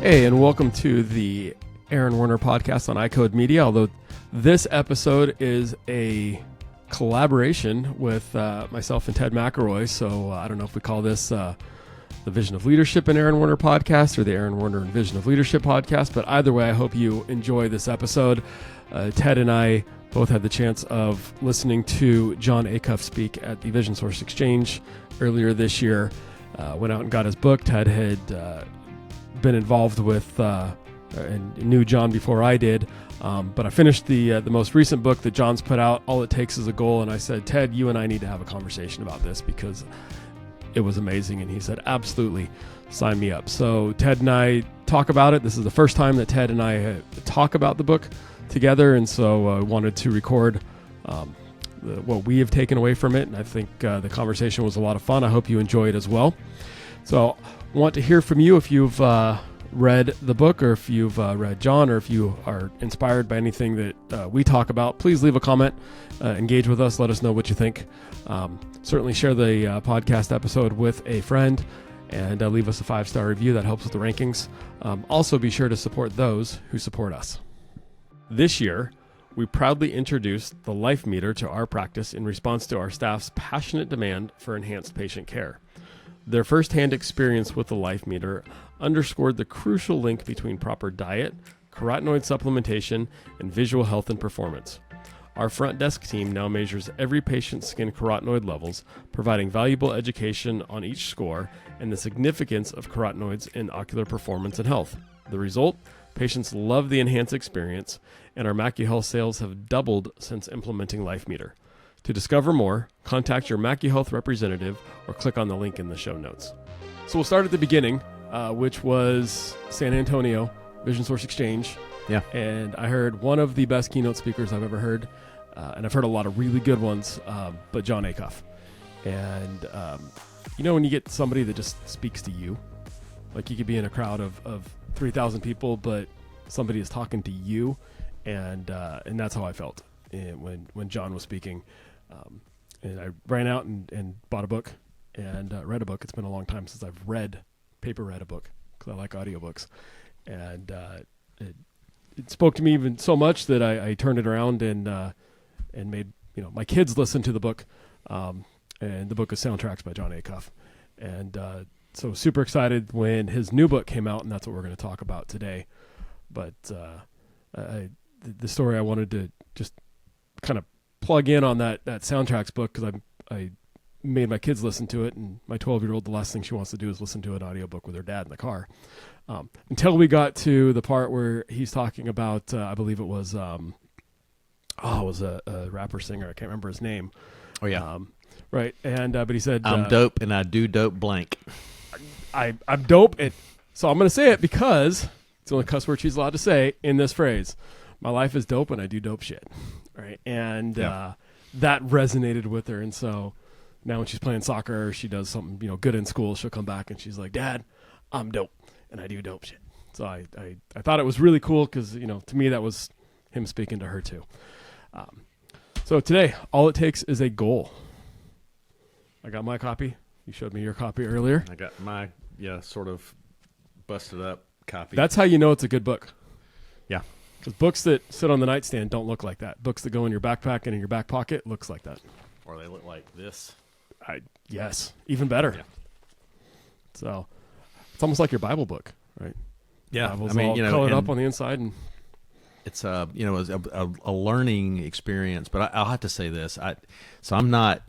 Hey, and welcome to the Aaron Werner podcast on iCode Media, although this episode is a collaboration with myself and Ted McElroy, so I don't know if we call this the Vision of Leadership and Aaron Werner podcast or the Aaron Werner and Vision of Leadership podcast, but either way, I hope you enjoy this episode. Ted and I both had the chance of listening to Jon Acuff speak at the Vision Source Exchange earlier this year. Went out and got his book. Ted had been involved with and knew Jon before I did, but I finished the most recent book that Jon's put out, All It Takes Is a Goal, and I said, Ted, you and I need to have a conversation about this because it was amazing, and he said, absolutely, sign me up. So Ted and I talk about it. This is the first time that Ted and I talk about the book together, and so I wanted to record what we have taken away from it, and I think the conversation was a lot of fun. I hope you enjoy it as well. So I want to hear from you if you've read the book, or if you've read Jon, or if you are inspired by anything that we talk about. Please leave a comment, engage with us, let us know what you think. Certainly share the podcast episode with a friend, and leave us a 5-star review. That helps with the rankings. Also, be sure to support those who support us. This year, we proudly introduced the Life Meter to our practice in response to our staff's passionate demand for enhanced patient care. Their firsthand experience with the Life Meter underscored the crucial link between proper diet, carotenoid supplementation, and visual health and performance. Our front desk team now measures every patient's skin carotenoid levels, providing valuable education on each score and the significance of carotenoids in ocular performance and health. The result? Patients love the enhanced experience, and our MacuHealth sales have doubled since implementing Life Meter. To discover more, contact your MacuHealth representative or click on the link in the show notes. So we'll start at the beginning, which was San Antonio, Vision Source Exchange. Yeah. And I heard one of the best keynote speakers I've ever heard, and I've heard a lot of really good ones, but Jon Acuff. And, when you get somebody that just speaks to you, like you could be in a crowd of 3,000 people, but somebody is talking to you, and that's how I felt when Jon was speaking. And I ran out and bought a book and read a book. It's been a long time since I've read a book because I like audiobooks. And it spoke to me even so much that I turned it around and made my kids listen to the book. And the book is Soundtracks by Jon Acuff. And so super excited when his new book came out, and that's what we're going to talk about today. But the story I wanted to just kind of plug in on that Soundtracks book, because I made my kids listen to it, and my 12-year-old, the last thing she wants to do is listen to an audiobook with her dad in the car. Until we got to the part where he's talking about, I believe it was a rapper singer. I can't remember his name. Oh, yeah. Right. And but he said, I'm dope and I do dope blank. I'm dope. So I'm going to say it because it's the only cuss word she's allowed to say in this phrase. My life is dope and I do dope shit. Right. And that resonated with her. And so now when she's playing soccer, or she does something, good in school, she'll come back and she's like, Dad, I'm dope and I do dope shit. So I thought it was really cool because, to me, that was him speaking to her too. So today, all it takes is a goal. I got my copy. You showed me your copy earlier. I got my, sort of busted up copy. That's how you know it's a good book. Yeah. Because books that sit on the nightstand don't look like that. Books that go in your backpack and in your back pocket looks like that. Or they look like this. Yes, even better. Yeah. So it's almost like your Bible book, right? Yeah. Bible's all colored up on the inside, and it's a learning experience. But I'll have to say this. I'm not.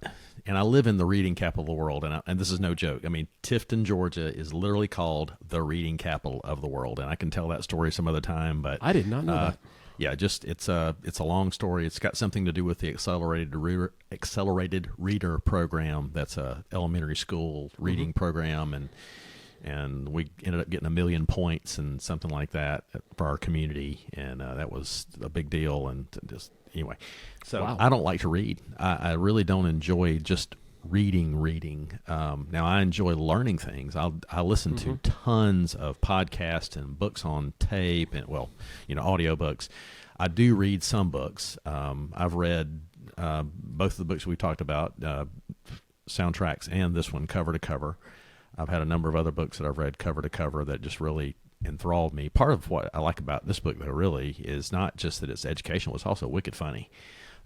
And I live in the reading capital of the world, and this is no joke. I mean, Tifton, Georgia is literally called the reading capital of the world, and I can tell that story some other time. But I did not know that. Yeah, it's a long story. It's got something to do with the accelerated reader program. That's a elementary school reading program, and we ended up getting 1 million points and something like that for our community, and that was a big deal. And just anyway, so wow. I don't like to read. I really don't enjoy just reading. Now I enjoy learning things. I listen to tons of podcasts and books on tape and audiobooks. I do read some books. I've read both of the books we talked about, Soundtracks and this one cover to cover. I've had a number of other books that I've read cover to cover that just really enthralled me. Part of what I like about this book, though, really, is not just that it's educational; it's also wicked funny.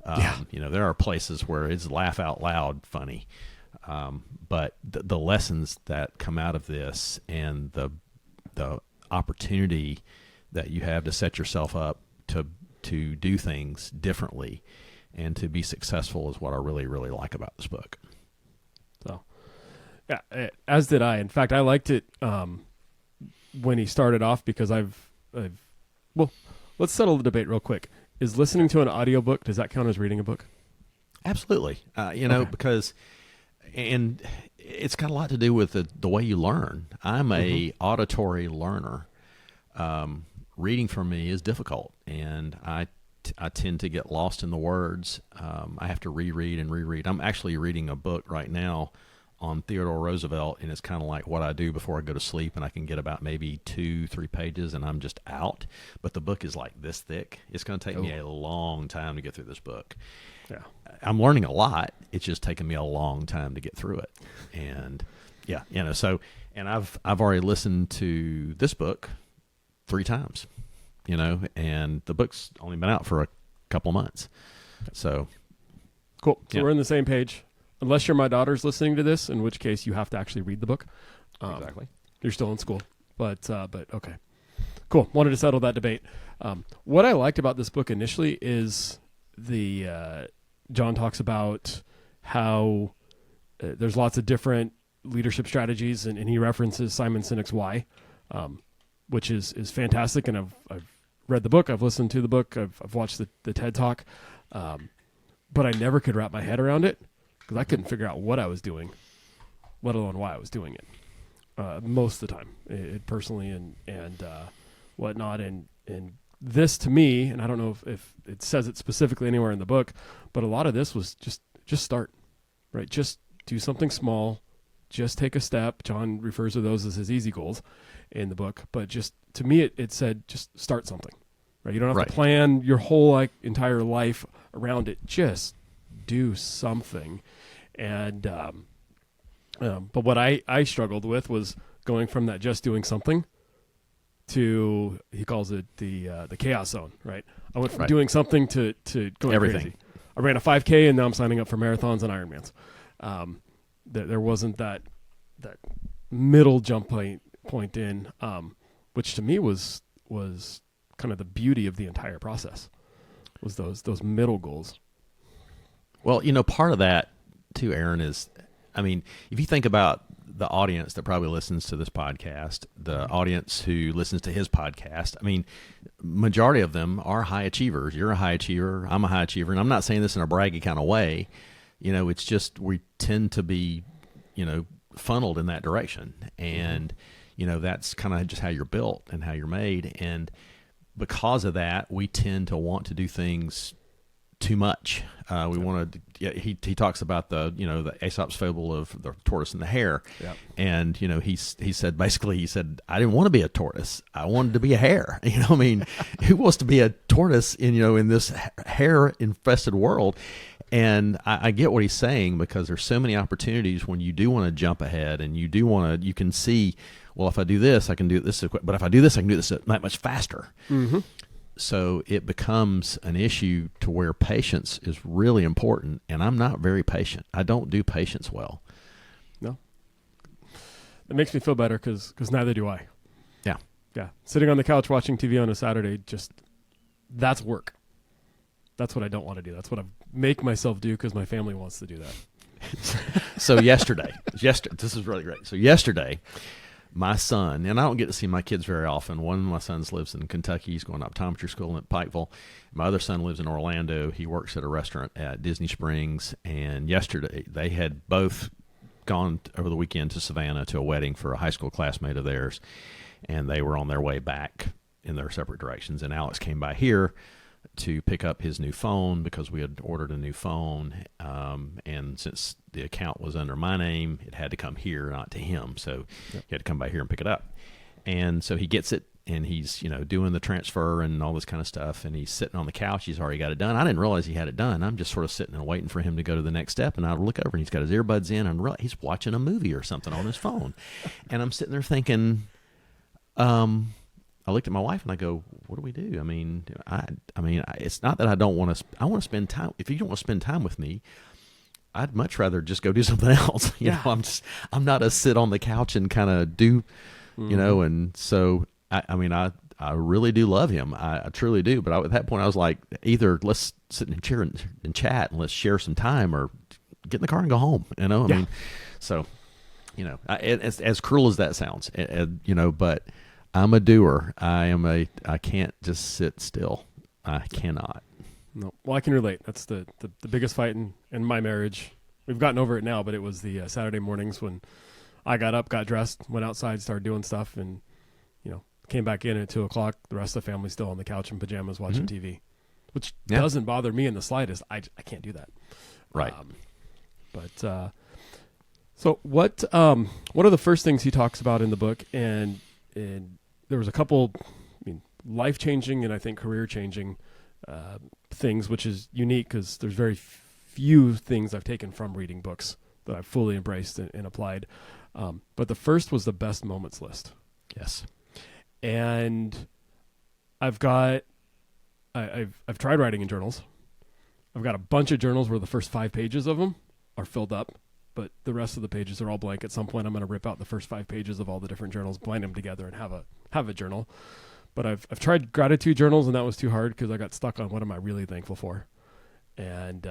There are places where it's laugh out loud funny, but the lessons that come out of this and the opportunity that you have to set yourself up to do things differently and to be successful is what I really, really like about this book. So, yeah, as did I. In fact, I liked it when he started off because well, let's settle the debate real quick. Is listening to an audiobook, does that count as reading a book? Absolutely. Because, and it's got a lot to do with the way you learn. I'm a auditory learner. Reading for me is difficult, and I tend to get lost in the words. I have to reread and reread. I'm actually reading a book right now on Theodore Roosevelt, and it's kind of like what I do before I go to sleep, and I can get about maybe 2-3 pages, and I'm just out. But the book is like this thick. It's going to take me a long time to get through this book. Yeah, I'm learning a lot. It's just taken me a long time to get through it. And and I've already listened to this book 3 times, and the book's only been out for a couple of months. So cool. So we're on the same page. Unless my daughter's listening to this, in which case you have to actually read the book. Exactly. You're still in school, but okay, cool. Wanted to settle that debate. What I liked about this book initially is Jon talks about how there's lots of different leadership strategies, and he references Simon Sinek's Why, which is fantastic. And I've read the book, I've listened to the book, I've watched the TED Talk, but I never could wrap my head around it. Because I couldn't figure out what I was doing, let alone why I was doing it. Most of the time, it personally and whatnot. And this to me, and I don't know if it says it specifically anywhere in the book, but a lot of this was just start, right? Just do something small, just take a step. Jon refers to those as his easy goals in the book, but just to me, it said just start something, right? You don't have to plan your whole entire life around it. Just do something. And but what I struggled with was going from that just doing something to, he calls it the chaos zone, right? I went from doing something to going everything. Crazy. I ran a 5K and now I'm signing up for marathons and Ironmans. There wasn't that middle jump point in, which to me was kind of the beauty of the entire process, was those middle goals. Well, part of that too, Aaron, is, if you think about the audience that probably listens to this podcast, the audience who listens to his podcast, majority of them are high achievers. You're a high achiever. I'm a high achiever. And I'm not saying this in a braggy kind of way. It's just we tend to be, funneled in that direction. And, that's kind of just how you're built and how you're made. And because of that, we tend to want to do things too much. We want to. Yeah, he talks about the Aesop's fable of the tortoise and the hare, and he said I didn't want to be a tortoise. I wanted to be a hare. Who wants to be a tortoise in this hare infested world? And I get what he's saying, because there's so many opportunities when you do want to jump ahead, and you can see, well, if I do this, I can do this, but if I do this, I can do this that much faster. Mm-hmm. So it becomes an issue to where patience is really important, and I'm not very patient. I don't do patience well. No. It makes me feel better because neither do I. Yeah. Yeah. Sitting on the couch watching TV on a Saturday, that's work. That's what I don't want to do. That's what I make myself do because my family wants to do that. So yesterday, this is really great. So yesterday, my son, and I don't get to see my kids very often. One of my sons lives in Kentucky. He's going to optometry school at Pikeville. My other son lives in Orlando. He works at a restaurant at Disney Springs. And yesterday, they had both gone over the weekend to Savannah to a wedding for a high school classmate of theirs. And they were on their way back in their separate directions. And Alex came by here to pick up his new phone because we had ordered a new phone. And since the account was under my name, it had to come here, not to him. So he had to come by here and pick it up. And so he gets it, and he's, doing the transfer and all this kind of stuff. And he's sitting on the couch. He's already got it done. I didn't realize he had it done. I'm just sort of sitting and waiting for him to go to the next step. And I look over, and he's got his earbuds in, and he's watching a movie or something on his phone. And I'm sitting there thinking, I looked at my wife and I go, what do we do? I mean, it's not that I don't want to. I want to spend time. If you don't want to spend time with me, I'd much rather just go do something else. You know, I'm not a sit on the couch and kind of do, you know. And so I really do love him. I truly do. But at that point, I was like, either let's sit in a chair and chat, and let's share some time, or get in the car and go home. You know, I mean, so you know, as cruel as that sounds, you know, but I'm a doer. I can't just sit still. I cannot. No. Well, I can relate. That's the biggest fight in my marriage. We've gotten over it now, but it was the Saturday mornings when I got up, got dressed, went outside, started doing stuff, and, you know, came back in at 2:00. The rest of the family's still on the couch in pajamas watching TV, which doesn't bother me in the slightest. I can't do that. Right. So what are the first things he talks about in the book? And there was a couple, life-changing and I think career-changing things, which is unique because there's very few things I've taken from reading books that I've fully embraced and applied. But the first was the best moments list. Yes. And I've tried writing in journals. I've got a bunch of journals where the first 5 pages of them are filled up, but the rest of the pages are all blank. At some point, I'm going to rip out the first 5 pages of all the different journals, bind them together, and have a journal. But I've tried gratitude journals, and that was too hard because I got stuck on what am I really thankful for, and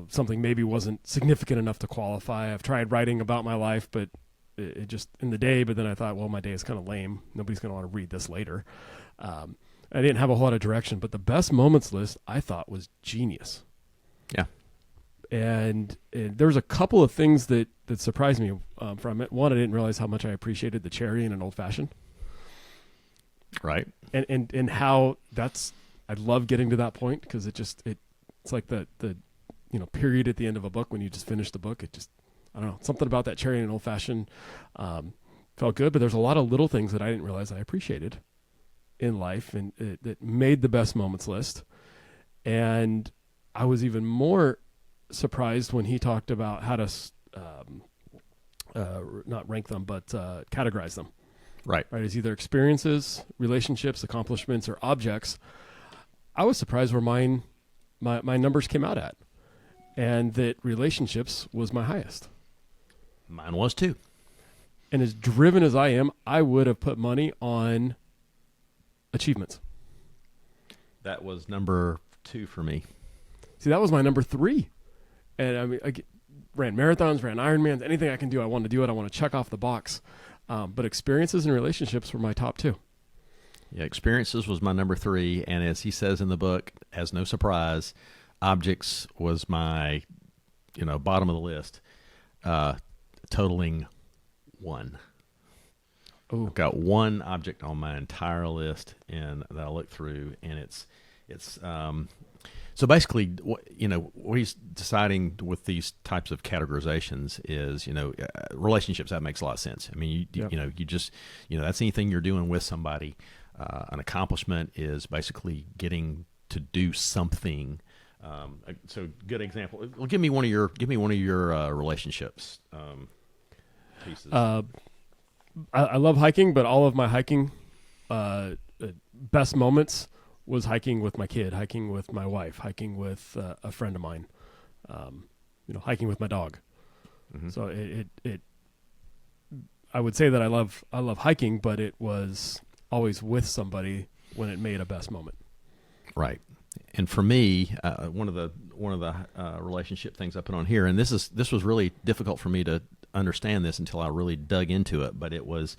something maybe wasn't significant enough to qualify. I've tried writing about my life, but it just in the day. But then I thought, well, my day is kind of lame. Nobody's going to want to read this later. I didn't have a whole lot of direction, but the best moments list I thought was genius. Yeah. And there was a couple of things that surprised me from it. One, I didn't realize how much I appreciated the cherry in an old fashioned. Right. And how I love getting to that point because it's like the period at the end of a book when you just finish the book. It just, I don't know, something about that cherry in an old fashioned felt good, but there's a lot of little things that I didn't realize I appreciated in life and that made the best moments list. And I was even more surprised when he talked about how to not rank them, but categorize them. Right. As either experiences, relationships, accomplishments, or objects. I was surprised where my numbers came out at, and that relationships was my highest. Mine was too. And as driven as I am, I would have put money on achievements. That was number 2 for me. See, that was my number 3. And I mean, I ran marathons, ran Ironmans, anything I can do, I want to do it. I want to check off the box. But experiences and relationships were my top 2. Yeah, experiences was my number 3. And as he says in the book, as no surprise, objects was my, bottom of the list, totaling 1. Oh. I've got 1 object on my entire list and that I look through, and it's so basically, what he's deciding with these types of categorizations is, relationships. That makes a lot of sense. I mean, you just, that's anything you're doing with somebody. An accomplishment is basically getting to do something. So, good example. Well, give me one of your relationships pieces. I love hiking, but all of my hiking best moments was hiking with my kid, hiking with my wife, hiking with a friend of mine, hiking with my dog. Mm-hmm. So I would say that I love hiking, but it was always with somebody when it made a best moment. Right. And for me, one of the relationship things I put on here, and this was really difficult for me to understand this until I really dug into it, but it was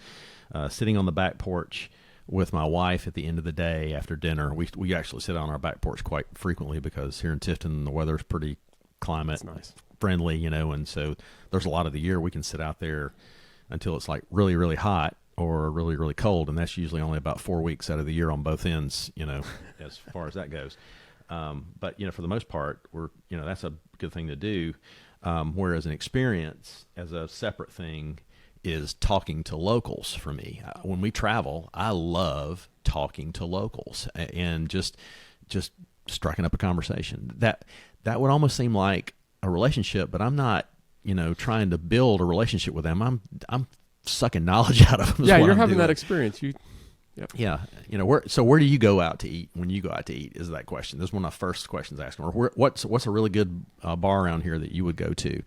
sitting on the back porch with my wife at the end of the day after dinner. We actually sit on our back porch quite frequently because here in Tifton the weather's pretty climate nice. Friendly, and so there's a lot of the year we can sit out there until it's like really, really hot or really, really cold, and that's usually only about 4 weeks out of the year on both ends, as far as that goes. But for the most part, that's a good thing to do. Whereas an experience as a separate thing is talking to locals for me. When we travel, I love talking to locals and just striking up a conversation. That would almost seem like a relationship, but I'm not, trying to build a relationship with them. I'm sucking knowledge out of them. Yeah, you're having that experience. Yep. Yeah, where do you go out to eat when you go out to eat? Is that question? This is one of my first questions I ask them. Or what's a really good bar around here that you would go to,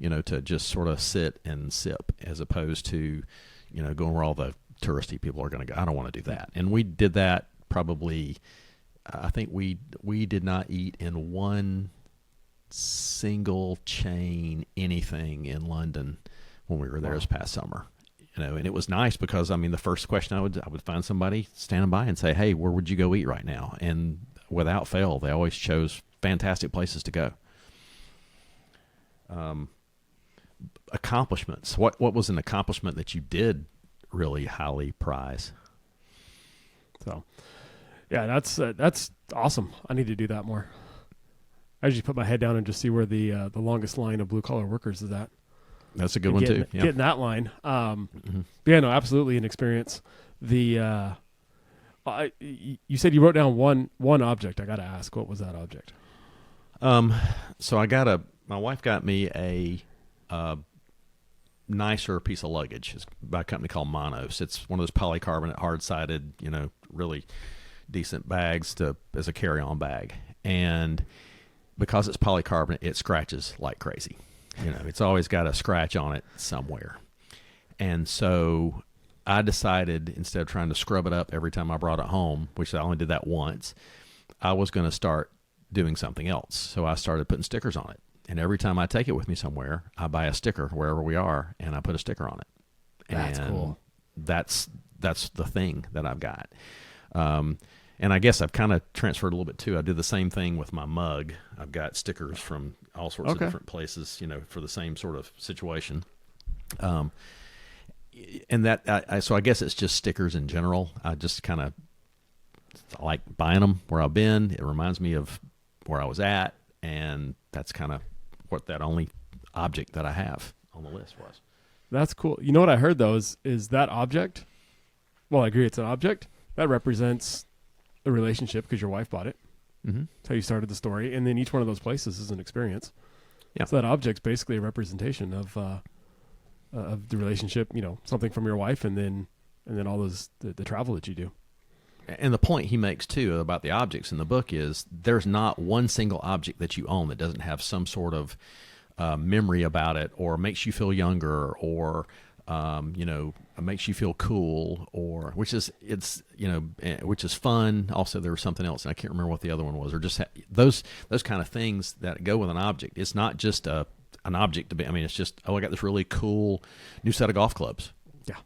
to just sort of sit and sip, as opposed to, going where all the touristy people are going to go. I don't want to do that. And we did that probably. I think we did not eat in one single chain anything in London when we were there this past summer. And it was nice because, the first question I would find somebody standing by and say, hey, where would you go eat right now? And without fail, they always chose fantastic places to go. Accomplishments. What was an accomplishment that you did really highly prize? So, yeah, that's awesome. I need to do that more. I usually put my head down and just see where the longest line of blue-collar workers is at. That's a good one, too. Yeah. Getting that line. Yeah, no, absolutely an experience. You said you wrote down one object. I got to ask, what was that object? So my wife got me a nicer piece of luggage. It's by a company called Monos. It's one of those polycarbonate, hard-sided, really decent bags as a carry-on bag. And because it's polycarbonate, it scratches like crazy. It's always got a scratch on it somewhere. And so I decided, instead of trying to scrub it up every time I brought it home, which I only did that once, I was going to start doing something else. So I started putting stickers on it. And every time I take it with me somewhere, I buy a sticker wherever we are, and I put a sticker on it. That's cool. That's the thing that I've got. And I guess I've kind of transferred a little bit too. I did the same thing with my mug. I've got stickers from all sorts of different places, for the same sort of situation. And so I guess it's just stickers in general. I just kind of like buying them where I've been. It reminds me of where I was at, and that's kind of what that only object that I have on the list was. That's cool. You know what I heard though is that object. Well, I agree, it's an object that represents a relationship because your wife bought it. Mm-hmm. That's how you started the story, and then each one of those places is an experience. Yeah. So that object's basically a representation of the relationship. Something from your wife, and then all those the travel that you do. And the point he makes too about the objects in the book is there's not one single object that you own that doesn't have some sort of memory about it, or makes you feel younger, or makes you feel cool, or which is fun. Also, there was something else, and I can't remember what the other one was, or just those kind of things that go with an object. It's not just an object to be. It's just, I got this really cool new set of golf clubs. Yeah,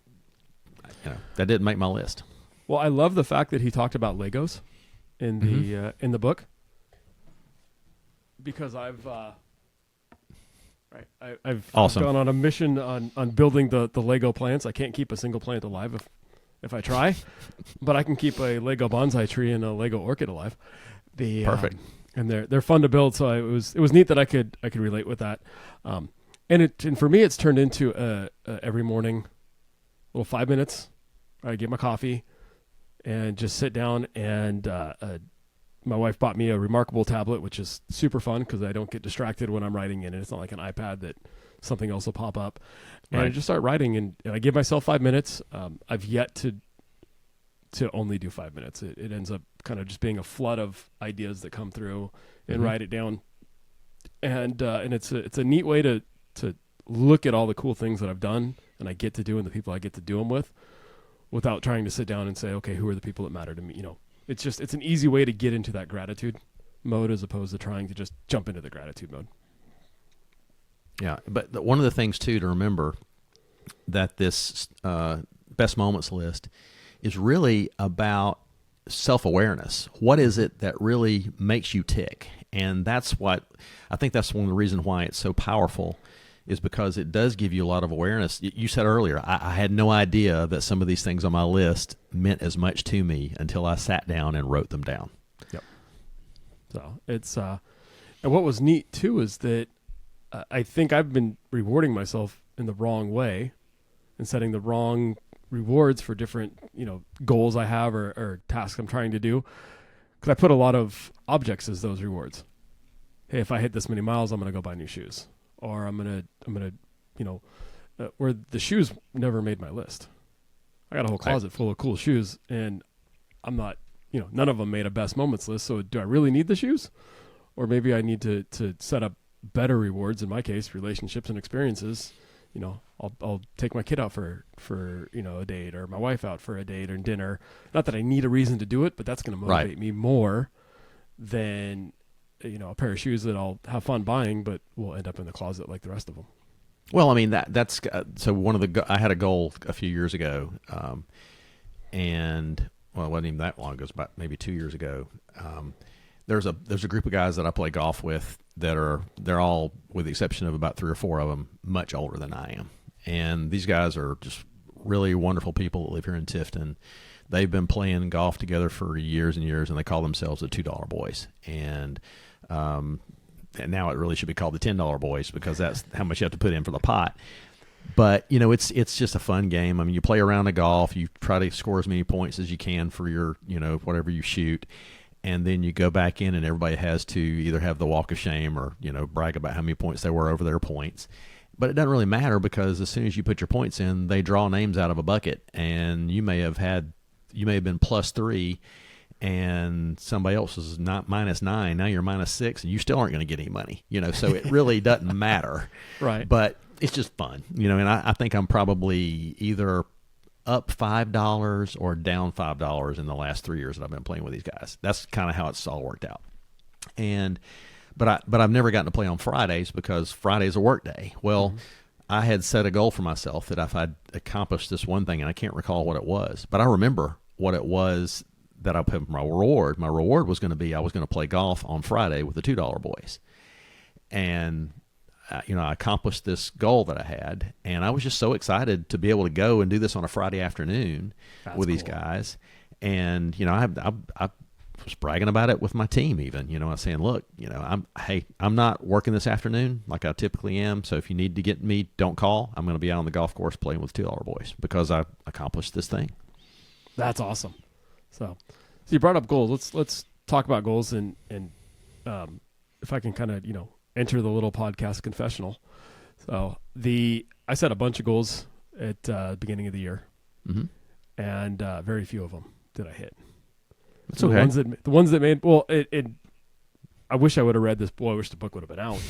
that didn't make my list. Well, I love the fact that he talked about Legos in the book, because I've awesome. gone on a mission on building the Lego plants. I can't keep a single plant alive if I try, but I can keep a Lego bonsai tree and a Lego orchid alive. Perfect. And they're fun to build. So it was neat that I could relate with that. And for me, it's turned into every morning, little 5 minutes. I get my coffee and just sit down, and my wife bought me a Remarkable tablet, which is super fun because I don't get distracted when I'm writing in it. It's not like an iPad that something else will pop up. And I just start writing, and I give myself 5 minutes. I've yet to only do 5 minutes. It ends up kind of just being a flood of ideas that come through, and write it down. And it's a neat way to look at all the cool things that I've done and I get to do, and the people I get to do them with, without trying to sit down and say, okay, who are the people that matter to me? It's an easy way to get into that gratitude mode, as opposed to trying to just jump into the gratitude mode. Yeah, but one of the things too to remember, that this best moments list is really about self-awareness. What is it that really makes you tick? And that's what I think that's one of the reasons why it's so powerful, is because it does give you a lot of awareness. You said earlier, I had no idea that some of these things on my list meant as much to me until I sat down and wrote them down. Yep. So it's and what was neat too is that I think I've been rewarding myself in the wrong way and setting the wrong rewards for different goals I have or tasks I'm trying to do, because I put a lot of objects as those rewards. Hey, if I hit this many miles, I'm going to go buy new shoes. Or I'm gonna where the shoes never made my list. I got a whole closet full of cool shoes, and I'm not, none of them made a best moments list. So do I really need the shoes? Or maybe I need to set up better rewards, in my case, relationships and experiences. I'll take my kid out for a date, or my wife out for a date or dinner. Not that I need a reason to do it, but that's going to motivate me more than, a pair of shoes that I'll have fun buying, but will end up in the closet like the rest of them. Well, I mean, that's so one of I had a goal a few years ago, and well, it wasn't even that long ago. It was about maybe 2 years ago. There's a group of guys that I play golf with they're all, with the exception of about 3 or 4 of them, much older than I am. And these guys are just really wonderful people that live here in Tifton. They've been playing golf together for years and years, and they call themselves the $2 Boys. And now it really should be called the $10 Boys, because that's how much you have to put in for the pot. But, it's just a fun game. I mean, you play around the golf, you try to score as many points as you can for your, whatever you shoot. And then you go back in, and everybody has to either have the walk of shame or, brag about how many points they were over their points. But it doesn't really matter, because as soon as you put your points in, they draw names out of a bucket, and you may have been +3, and somebody else is not -9. Now you're -6, and you still aren't going to get any money. So it really doesn't matter. Right. But it's just fun, and I think I'm probably either up $5 or down $5 in the last 3 years that I've been playing with these guys. That's kind of how it's all worked out. But I've never gotten to play on Fridays, because Friday's a work day. Well, I had set a goal for myself that if I'd accomplished this one thing, and I can't recall what it was, but I remember what it was that I put my reward. My reward was going to be, I was going to play golf on Friday with the $2 Boys. And I accomplished this goal that I had, and I was just so excited to be able to go and do this on a Friday afternoon with these guys. And I was bragging about it with my team, even. I was saying, look, I'm not working this afternoon like I typically am, so if you need to get me, don't call. I'm going to be out on the golf course playing with $2 Boys, because I accomplished this thing. That's awesome. So you brought up goals. Let's talk about goals, and if I can kind of enter the little podcast confessional. So I set a bunch of goals at the beginning of the year, and very few of them did I hit. That's okay. The ones that made, well, I wish I would have read this. Boy, I wish the book would have been out.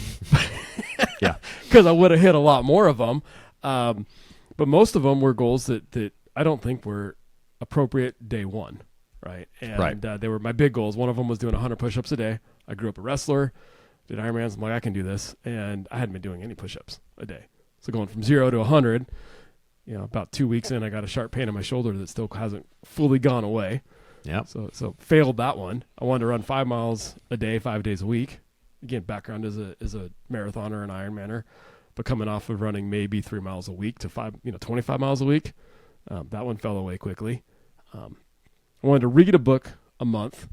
Yeah, because I would have hit a lot more of them. But most of them were goals that I don't think were appropriate day one, right? And they were my big goals. One of them was doing 100 push-ups a day. I grew up a wrestler. Did Ironmans. I'm like, I can do this. And I hadn't been doing any push-ups a day. So going from 0 to 100, about 2 weeks in, I got a sharp pain in my shoulder that still hasn't fully gone away. Yeah. So failed that one. I wanted to run 5 miles a day, 5 days a week. Again, background as a marathoner and Ironmaner, but coming off of running maybe 3 miles a week to 25 miles a week. That one fell away quickly. I wanted to read a book a month.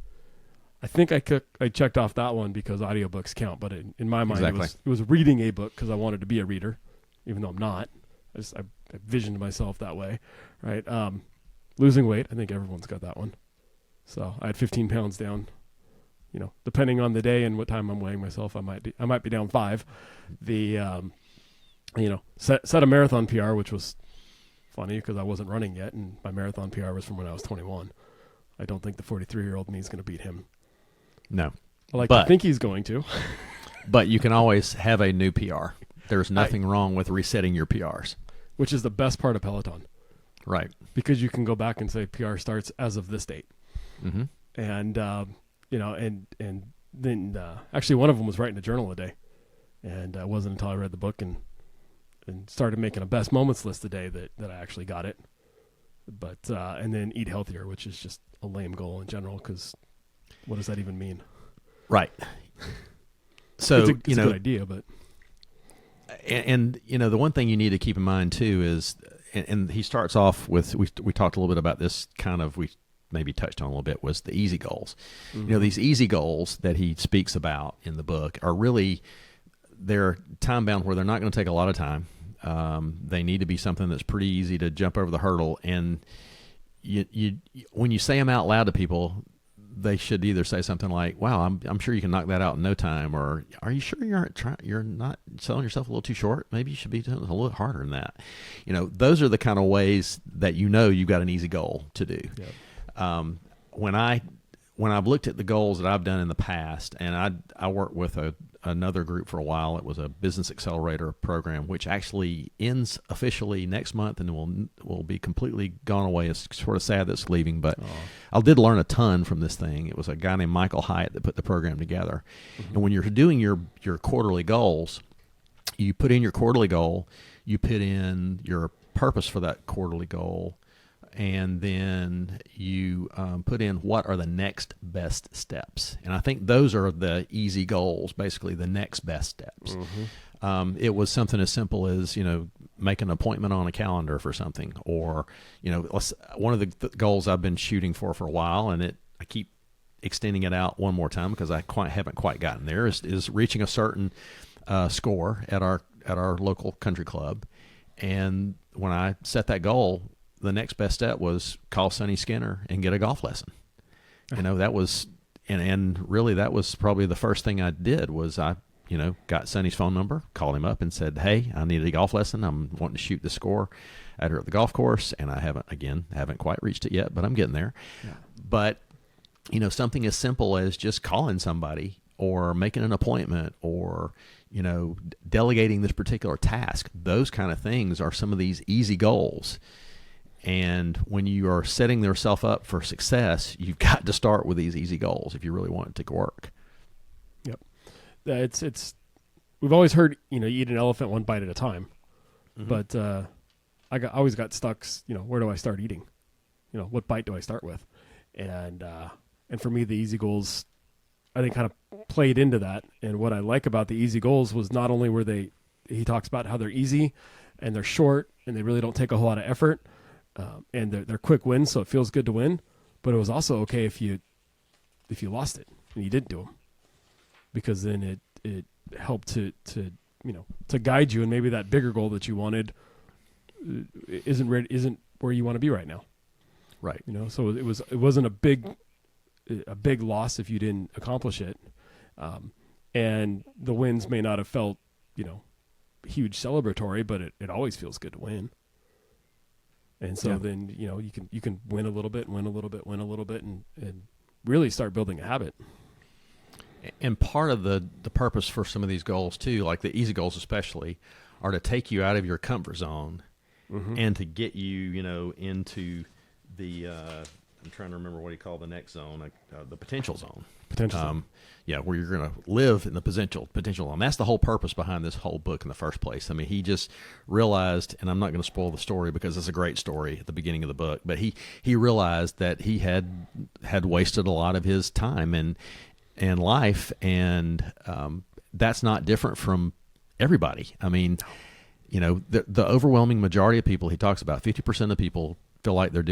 I think I checked off that one because audiobooks count, but in my mind, it was reading a book because I wanted to be a reader, even though I'm not. I visioned myself that way, right? Losing weight, I think everyone's got that one. So I had 15 pounds down. Depending on the day and what time I'm weighing myself, I might be down 5. Set a marathon PR, which was funny because I wasn't running yet, and my marathon PR was from when I was 21. I don't think the 43-year-old me is going to beat him. No. I like to think he's going to. But you can always have a new PR. There's nothing wrong with resetting your PRs. Which is the best part of Peloton. Right. Because you can go back and say PR starts as of this date. Mm-hmm. And, and then actually one of them was writing a journal a day. And it wasn't until I read the book and started making a best moments list today that I actually got it. But and then eat healthier, which is just a lame goal in general, because what does that even mean? Right. So it's a good idea, but and the one thing you need to keep in mind too is, and he starts off with, we talked a little bit about this, kind of, we maybe touched on a little bit, was the easy goals. Mm-hmm. These easy goals that he speaks about in the book are really, they're time bound, where they're not going to take a lot of time. They need to be something that's pretty easy to jump over the hurdle. And you when you say them out loud to people, they should either say something like, "Wow, I'm sure you can knock that out in no time," or "Are you sure you're not selling yourself a little too short? Maybe you should be doing a little harder than that." Those are the kind of ways that you've got an easy goal to do. Yep. When I've looked at the goals that I've done in the past, and I worked with another group for a while. It was a business accelerator program, which actually ends officially next month and will be completely gone away. It's sort of sad that it's leaving, but I did learn a ton from this thing. It was a guy named Michael Hyatt that put the program together. Mm-hmm. And when you're doing your quarterly goals, you put in your quarterly goal, you put in your purpose for that quarterly goal, and then you put in what are the next best steps. And I think those are the easy goals, basically the next best steps. Mm-hmm. It was something as simple as, make an appointment on a calendar for something, or, one of the goals I've been shooting for a while, and I keep extending it out one more time because I haven't quite gotten there, is reaching a certain score at our local country club. And when I set that goal, the next best step was call Sonny Skinner and get a golf lesson. That was, and really that was probably the first thing I did was I, got Sonny's phone number, called him up and said, "Hey, I need a golf lesson. I'm wanting to shoot the score at her at the golf course." And I haven't quite reached it yet, but I'm getting there. Yeah. But, something as simple as just calling somebody or making an appointment or, delegating this particular task, those kind of things are some of these easy goals. And when you are setting yourself up for success, you've got to start with these easy goals if you really want it to work. Yep. It's we've always heard, you eat an elephant one bite at a time. Mm-hmm. But I always got stuck, where do I start eating? What bite do I start with? And for me, the easy goals, I think, kind of played into that. And what I like about the easy goals was not only he talks about how they're easy and they're short and they really don't take a whole lot of effort. And they're quick wins, so it feels good to win. But it was also okay if you lost it and you didn't do them, because then it helped to guide you, and maybe that bigger goal that you wanted isn't where you want to be right now. Right. So it wasn't a big loss if you didn't accomplish it, and the wins may not have felt huge celebratory, but it always feels good to win. And so then, you can win a little bit, win a little bit, win a little bit, and really start building a habit. And part of the purpose for some of these goals too, like the easy goals especially, are to take you out of your comfort zone, mm-hmm. and to get you, into the, I'm trying to remember what you call the next zone, the potential zone. Potential zone. Where you're going to live in the potential zone. That's the whole purpose behind this whole book in the first place. I mean, he just realized, and I'm not going to spoil the story because it's a great story at the beginning of the book, but he realized that he had wasted a lot of his time and life, and that's not different from everybody. I mean, the overwhelming majority of people he talks about, 50% of people feel like they're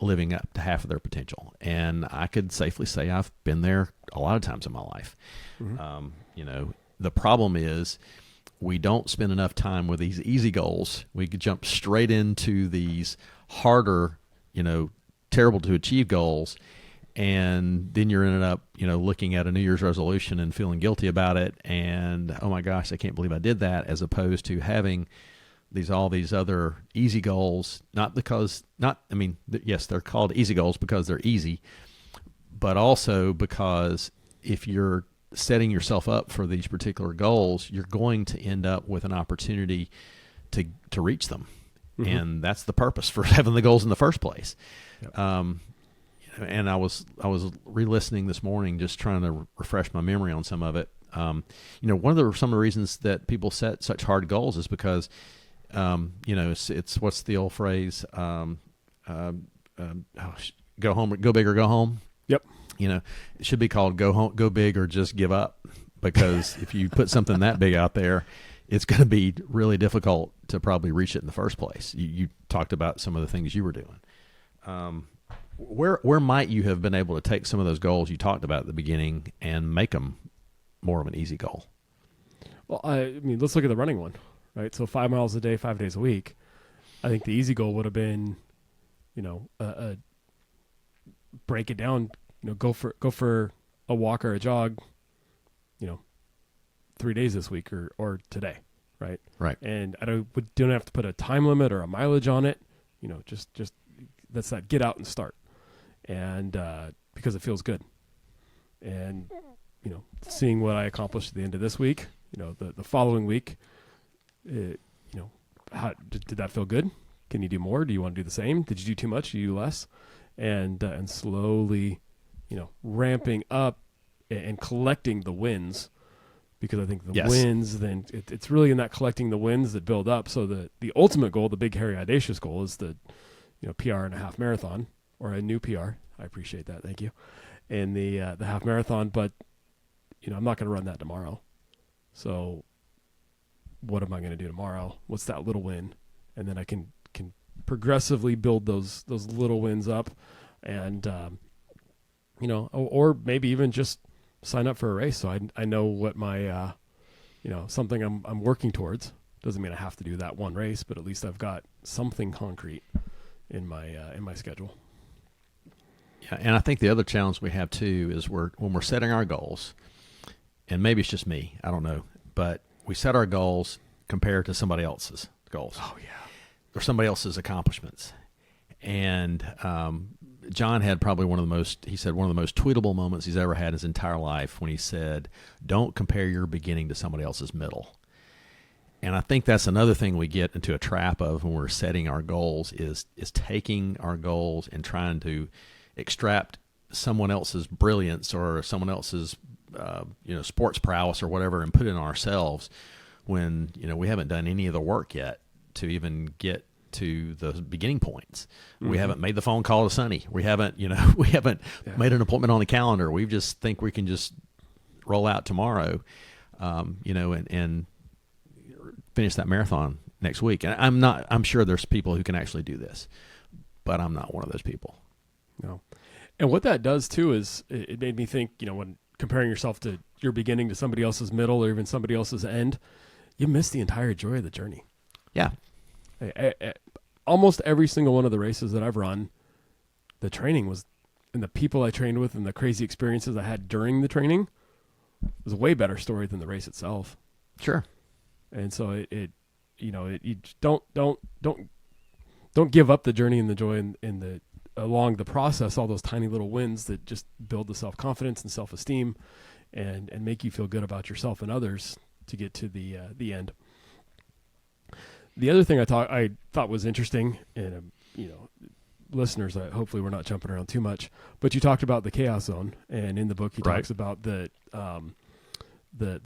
living up to half of their potential. And I could safely say I've been there a lot of times in my life. Mm-hmm. The problem is we don't spend enough time with these easy goals. We could jump straight into these harder, terrible to achieve goals. And then you're ended up, looking at a New Year's resolution and feeling guilty about it. And, oh my gosh, I can't believe I did that, as opposed to having all these other easy goals, yes, they're called easy goals because they're easy, but also because if you're setting yourself up for these particular goals, you're going to end up with an opportunity to reach them. Mm-hmm. And that's the purpose for having the goals in the first place. Yep. And I was re-listening this morning, just trying to refresh my memory on some of it. Some of the reasons that people set such hard goals is because it's what's the old phrase? Go big or go home. Yep. It should be called go big or just give up, because if you put something that big out there, it's going to be really difficult to probably reach it in the first place. You talked about some of the things you were doing. Where might you have been able to take some of those goals you talked about at the beginning and make them more of an easy goal? Well, let's look at the running one, right? So 5 miles a day, 5 days a week. I think the easy goal would have been, break it down, go for a walk or a jog, 3 days this week or today, right? Right. And I don't have to put a time limit or a mileage on it. Just that's that get out and start, and because it feels good, and seeing what I accomplished at the end of this week, the following week, how did that feel good? Can you do more? Do you want to do the same? Did you do too much? Do you do less? And slowly, ramping up and collecting the wins, because I think the wins, then it's really in that collecting the wins that build up. So the ultimate goal, the big, hairy, audacious goal, is the PR in a half marathon, or a new PR. I appreciate that. Thank you. And the half marathon, but I'm not going to run that tomorrow. So what am I going to do tomorrow? What's that little win? And then I can progressively build those little wins up, and or maybe even just sign up for a race, so I know what my something I'm working towards. Doesn't mean I have to do that one race, but at least I've got something concrete in my schedule. Yeah, and I think the other challenge we have too is when we're setting our goals, and maybe it's just me, I don't know, but we set our goals compared to somebody else's goals. Oh yeah. Or somebody else's accomplishments. And John had probably one of the most tweetable moments he's ever had in his entire life, when he said, "Don't compare your beginning to somebody else's middle." And I think that's another thing we get into a trap of when we're setting our goals, is taking our goals and trying to extract someone else's brilliance or someone else's sports prowess or whatever, and put it on ourselves, when we haven't done any of the work yet to even get to the beginning points. Mm-hmm. We haven't made the phone call to Sonny. We haven't made an appointment on the calendar. We just think we can just roll out tomorrow, and finish that marathon next week. And I'm sure there's people who can actually do this, but I'm not one of those people. No. And what that does too is it made me think, when comparing yourself to your beginning to somebody else's middle or even somebody else's end, you miss the entire joy of the journey. Yeah. Almost every single one of the races that I've run, the training was, and the people I trained with and the crazy experiences I had during the training was a way better story than the race itself. Sure. And so you don't give up the journey and the joy in the along the process, all those tiny little wins that just build the self-confidence and self-esteem and make you feel good about yourself and others to get to the end. The other thing I thought was interesting, and listeners, hopefully we're not jumping around too much, but you talked about the chaos zone, and in the book he talks about the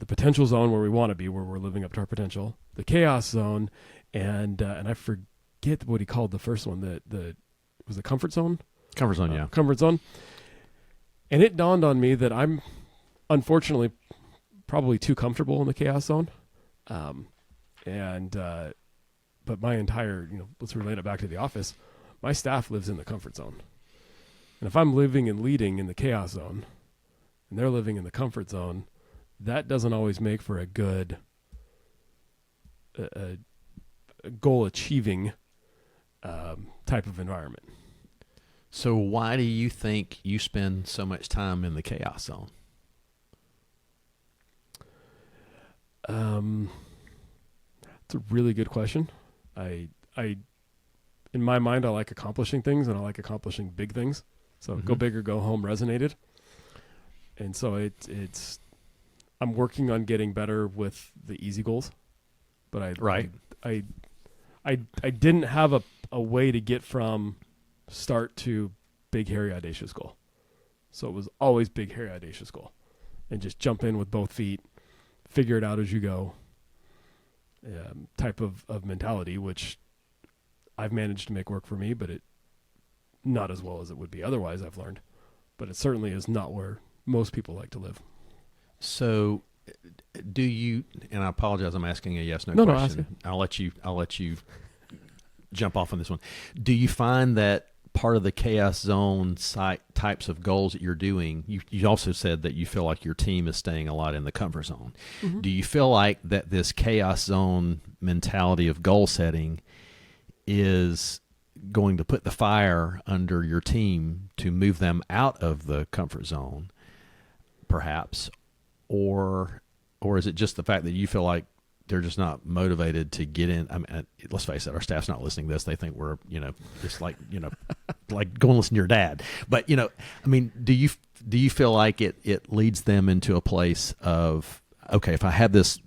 potential zone where we want to be, where we're living up to our potential, the chaos zone, and I forget what he called the first one. Was the comfort zone. Comfort zone, yeah. Comfort zone. And it dawned on me that I'm unfortunately probably too comfortable in the chaos zone, but my entire, let's relate it back to the office. My staff lives in the comfort zone. And if I'm living and leading in the chaos zone and they're living in the comfort zone, that doesn't always make for a good goal achieving type of environment. So why do you think you spend so much time in the chaos zone? It's a really good question. I in my mind, I like accomplishing things, and I like accomplishing big things. So Go big or go home resonated. And so it's I'm working on getting better with the easy goals, but I didn't have a way to get from start to big, hairy, audacious goal. So it was always big, hairy, audacious goal, and just jump in with both feet, figure it out as you go, type of mentality, which I've managed to make work for me, but it not as well as it would be otherwise, I've learned. But it certainly is not where most people like to live. So do you, and I apologize, I'm asking a yes, no question. No, ask it. I'll let you jump off on this one. Do you find that part of the chaos zone types of goals that you're doing, you also said that you feel like your team is staying a lot in the comfort zone. Mm-hmm. Do you feel like that this chaos zone mentality of goal setting is going to put the fire under your team to move them out of the comfort zone, perhaps, or is it just the fact that you feel like they're just not motivated to get in? I mean, let's face it, our staff's not listening to this. They think we're, just like, like go and listen to your dad. But, I mean, do you feel like it leads them into a place of, okay, if I have this,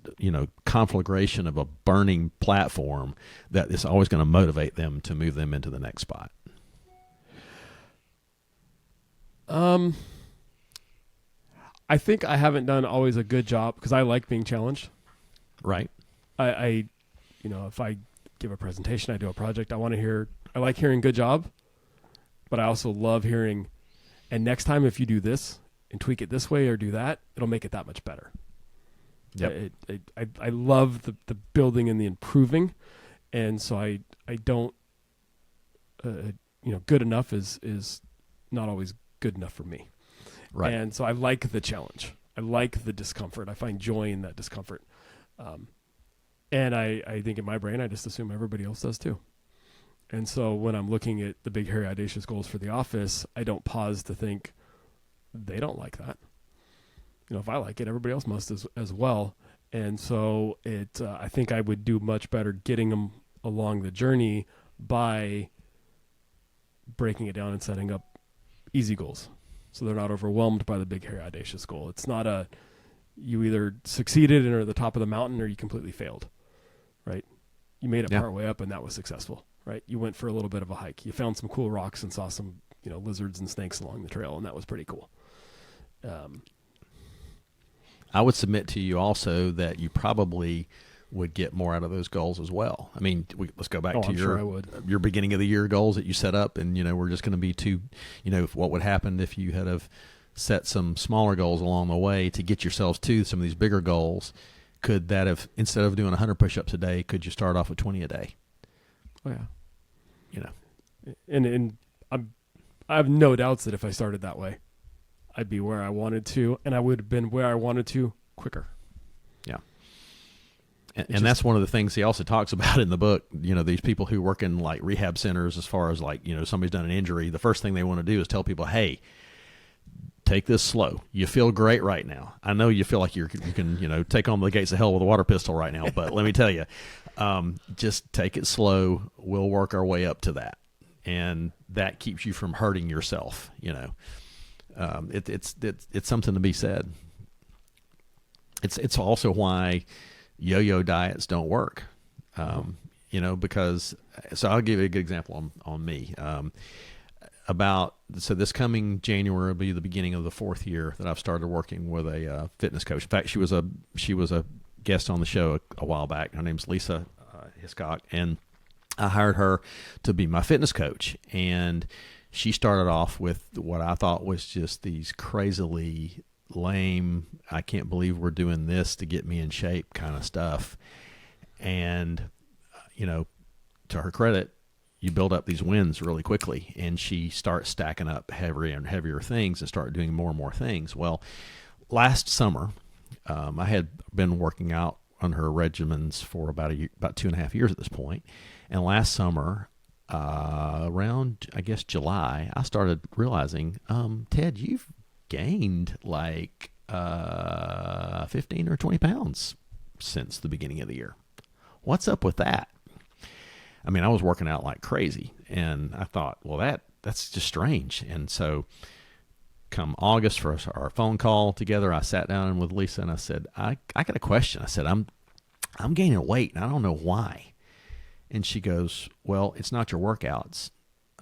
conflagration of a burning platform, that it's always going to motivate them to move them into the next spot? I think I haven't done always a good job because I like being challenged. Right. I if I give a presentation, I do a project, I like hearing good job, but I also love hearing, and next time if you do this and tweak it this way or do that, it'll make it that much better. Yep. I love the building and the improving, and so I don't, good enough is not always good enough for me. Right. And so I like the challenge. I like the discomfort. I find joy in that discomfort. And I think in my brain, I just assume everybody else does too. And so when I'm looking at the big, hairy, audacious goals for the office, I don't pause to think they don't like that. If I like it, everybody else must as well. And so I think I would do much better getting them along the journey by breaking it down and setting up easy goals, so they're not overwhelmed by the big, hairy, audacious goal. It's not you either succeeded and are at the top of the mountain or you completely failed, right? You made it part way up and that was successful, right? You went for a little bit of a hike. You found some cool rocks and saw some, lizards and snakes along the trail, and that was pretty cool. I would submit to you also that you probably would get more out of those goals as well. I mean, let's go back to your beginning of the year goals that you set up, and we're just going to be what would happen if you had have set some smaller goals along the way to get yourselves to some of these bigger goals. Could that have, instead of doing 100 push-ups a day, could you start off with 20 a day? Oh yeah. And I have no doubts that if I started that way, I'd be where I wanted to, and I would have been where I wanted to quicker. Yeah. And that's one of the things he also talks about in the book. These people who work in like rehab centers, as far as like, somebody's done an injury, the first thing they want to do is tell people, hey, take this slow. You feel great right now. I know you feel like you can, take on the gates of hell with a water pistol right now, but let me tell you, just take it slow. We'll work our way up to that. And that keeps you from hurting yourself. It's something to be said. It's also why yo-yo diets don't work. Because, so I'll give you a good example on me. So this coming January will be the beginning of the 4th year that I've started working with a fitness coach. In fact, she was a guest on the show a while back. Her name's Lisa Hiscock, and I hired her to be my fitness coach. And she started off with what I thought was just these crazily lame, I can't believe we're doing this to get me in shape kind of stuff. And, to her credit, you build up these wins really quickly, and she starts stacking up heavier and heavier things and start doing more and more things. Well, last summer, I had been working out on her regimens for about 2.5 years at this point. And last summer, around, I guess, July, I started realizing, Ted, you've gained like 15 or 20 pounds since the beginning of the year. What's up with that? I mean, I was working out like crazy, and I thought, well, that's just strange. And so come August for our phone call together, I sat down with Lisa and I said, I got a question. I said, I'm gaining weight and I don't know why. And she goes, well, it's not your workouts.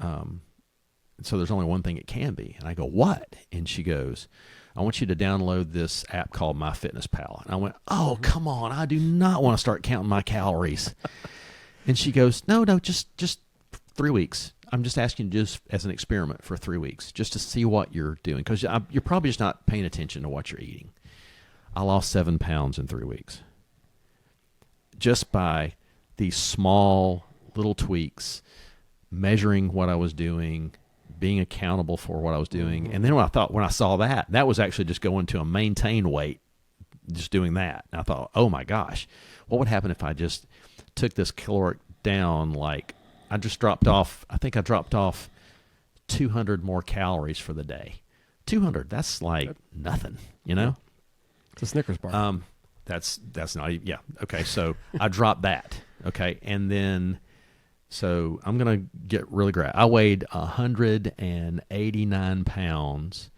So there's only one thing it can be. And I go, what? And she goes, I want you to download this app called MyFitnessPal. And I went, oh, come on. I do not want to start counting my calories. And she goes, no, just 3 weeks. I'm just asking you just as an experiment for 3 weeks, just to see what you're doing. Because you're probably just not paying attention to what you're eating. I lost 7 pounds in 3 weeks. Just by these small little tweaks, measuring what I was doing, being accountable for what I was doing. And then when I saw that was actually just going to a maintained weight, just doing that. And I thought, oh my gosh, what would happen if I just took this caloric down like I just dropped off. I think I dropped off 200 more calories for the day. 200. That's like nothing, you know. It's a Snickers bar. That's not even, yeah. Okay, so I dropped that. Okay, and then so I'm gonna get really great. I weighed 189 pounds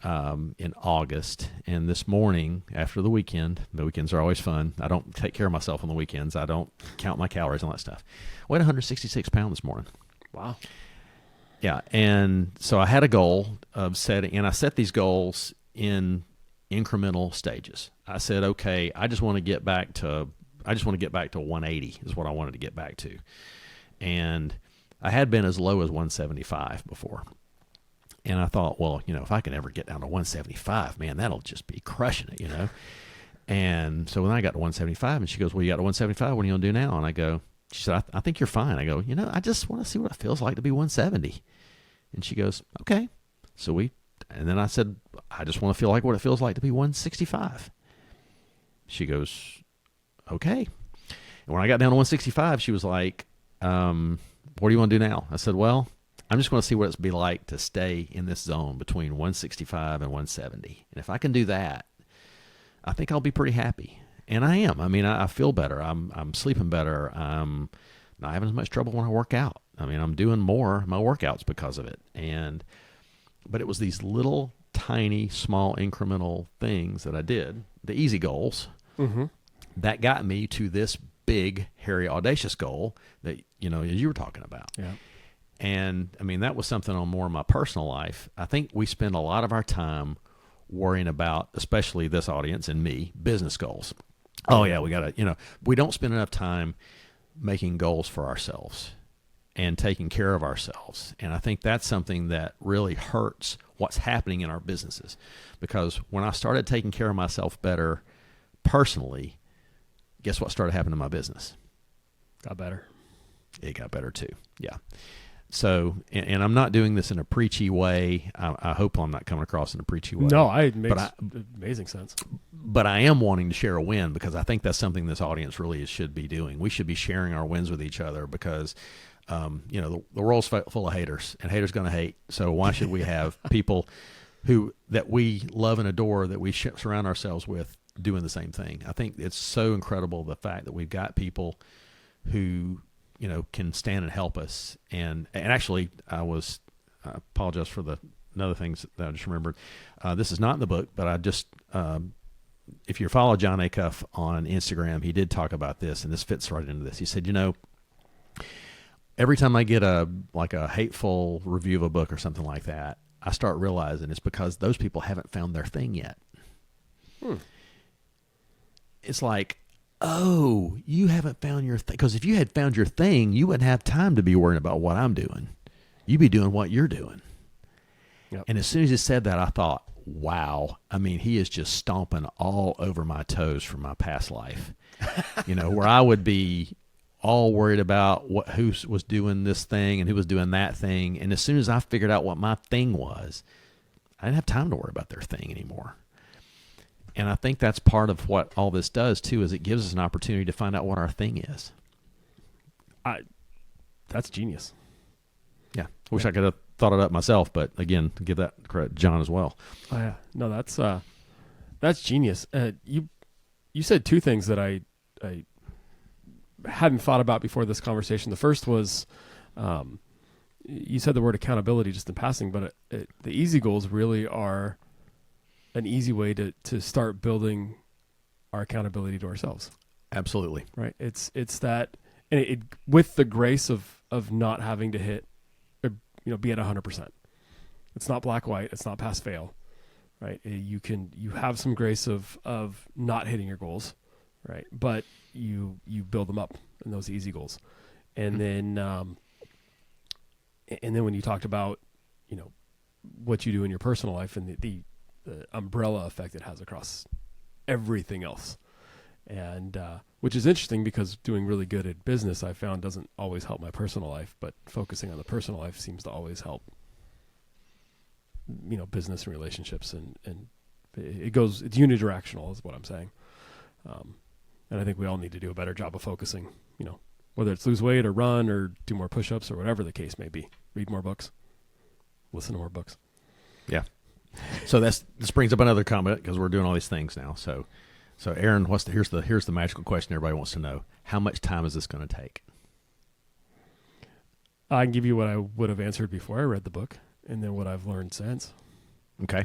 in August, and this morning after the weekends are always fun. I don't take care of myself on the weekends. I don't count my calories and all that stuff. I weighed 166 pounds this morning. Wow. Yeah, and so I had a goal of setting, and I set these goals in incremental stages. I said, okay, I just want to get back to 180 is what I wanted to get back to. And I had been as low as 175 before. And I thought, well, you know, if I can ever get down to 175, man, that'll just be crushing it, you know. And so when I got to 175, and she goes, well, you got to 175, what are you going to do now? And I go, she said, I think you're fine. I go, you know, I just want to see what it feels like to be 170. And she goes, okay. And then I said, I just want to feel like what it feels like to be 165. She goes, okay. And when I got down to 165, she was like, what do you want to do now? I said, well, I'm just going to see what it's be like to stay in this zone between 165 and 170. And if I can do that, I think I'll be pretty happy. And I am. I mean, I feel better. I'm sleeping better. I'm not having as much trouble when I work out. I mean, I'm doing more of my workouts because of it. But it was these little, tiny, small, incremental things that I did, the easy goals, that got me to this big, hairy, audacious goal that, you know, as you were talking about. Yeah. And, I mean, that was something on more of my personal life. I think we spend a lot of our time worrying about, especially this audience and me, business goals. Oh, yeah, we got to, you know, we don't spend enough time making goals for ourselves and taking care of ourselves. And I think that's something that really hurts what's happening in our businesses. Because when I started taking care of myself better personally, guess what started happening in my business? Got better. It got better too. Yeah. So, and I'm not doing this in a preachy way. I hope I'm not coming across in a preachy way. No, it makes amazing sense. But I am wanting to share a win because I think that's something this audience really should be doing. We should be sharing our wins with each other because, you know, the world's full of haters, and haters going to hate. So why should we have people that we love and adore, that we surround ourselves with, doing the same thing? I think it's so incredible, the fact that we've got people who, you know, can stand and help us. And actually, I apologize for another things that I just remembered. This is not in the book, but I just, if you follow Jon Acuff on Instagram, he did talk about this, and this fits right into this. He said, you know, every time I get a hateful review of a book or something like that, I start realizing it's because those people haven't found their thing yet. It's like, oh, you haven't found your thing. Because if you had found your thing, you wouldn't have time to be worrying about what I'm doing. You'd be doing what you're doing. Yep. And as soon as he said that, I thought, wow. I mean, he is just stomping all over my toes from my past life. You know, where I would be all worried about who was doing this thing and who was doing that thing. And as soon as I figured out what my thing was, I didn't have time to worry about their thing anymore. And I think that's part of what all this does, too, is it gives us an opportunity to find out what our thing is. That's genius. Yeah. I wish I could have thought it up myself, but, again, give that credit to John as well. Oh, yeah. No, that's genius. You said two things that I hadn't thought about before this conversation. The first was you said the word accountability just in passing, but the easy goals really are an easy way to start building our accountability to ourselves. Absolutely. Right. It's that, and it with the grace of not having to hit, be at 100%. It's not black, white. It's not pass, fail. Right. You have some grace of not hitting your goals. Right. But you build them up in those easy goals. And then when you talked about, what you do in your personal life and the umbrella effect it has across everything else. And which is interesting because doing really good at business, I found, doesn't always help my personal life, but focusing on the personal life seems to always help, business and relationships. And it's unidirectional is what I'm saying. And I think we all need to do a better job of focusing, whether it's lose weight or run or do more push-ups or whatever the case may be. Read more books, listen to more books. Yeah. So this brings up another comment because we're doing all these things now. So Aaron, here's the magical question everybody wants to know: how much time is this going to take? I can give you what I would have answered before I read the book, and then what I've learned since. Okay.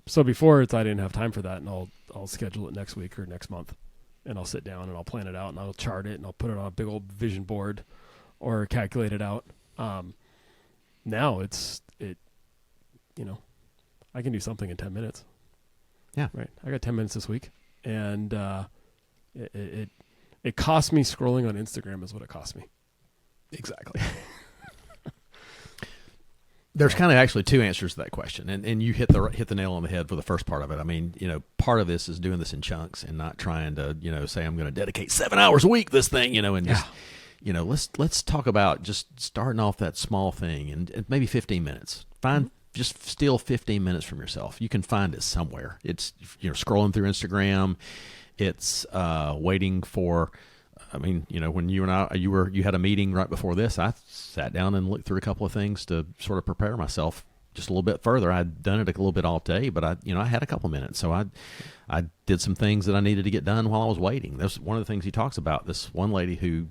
So before I didn't have time for that, and I'll schedule it next week or next month, and I'll sit down and I'll plan it out and I'll chart it and I'll put it on a big old vision board or calculate it out. Now I can do something in 10 minutes. Yeah. Right. I got 10 minutes this week, and it cost me scrolling on Instagram is what it cost me. Exactly. There's kind of actually two answers to that question, and you hit the nail on the head for the first part of it. I mean, part of this is doing this in chunks and not trying to, say I'm going to dedicate 7 hours a week this thing, and just, let's talk about just starting off that small thing and maybe 15 minutes. Just steal 15 minutes from yourself. You can find it somewhere. It's scrolling through Instagram. It's waiting for. I mean, when you and you had a meeting right before this, I sat down and looked through a couple of things to sort of prepare myself just a little bit further. I'd done it a little bit all day, but I had a couple minutes. So I did some things that I needed to get done while I was waiting. That's one of the things he talks about. This one lady who,